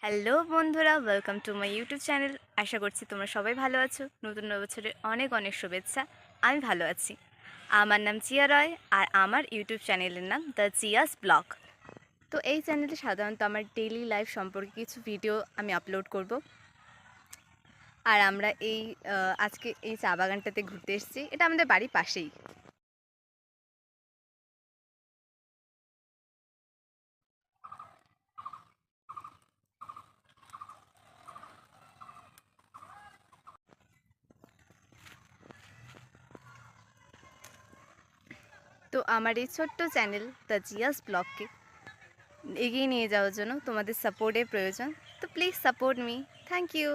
Hello বন্ধুরা, welcome to my YouTube channel. আশা করছি তোমরা সবাই ভালো আছো। নতুন বছরের অনেক অনেক শুভেচ্ছা। আমি ভালো আছি। আমার নাম চিয়া রয়, আর আমার ইউটিউব চ্যানেলের নাম দ্য চিয়াস ব্লগ। তো এই চ্যানেলে সাধারণত আমার ডেইলি লাইফ সম্পর্কে কিছু ভিডিও আমি আপলোড করব। আর আমরা আজকে এই চা বাগানটাতে ঘুরতে এসেছি। এটা আমাদের বাড়ির পাশেই। তো আমার এই ছোট্ট চ্যানেল দ্য চিয়াস ব্লগকে এগিয়ে নিয়ে যাওয়ার জন্য তোমাদের সাপোর্টের প্রয়োজন। তো please support me. Thank you.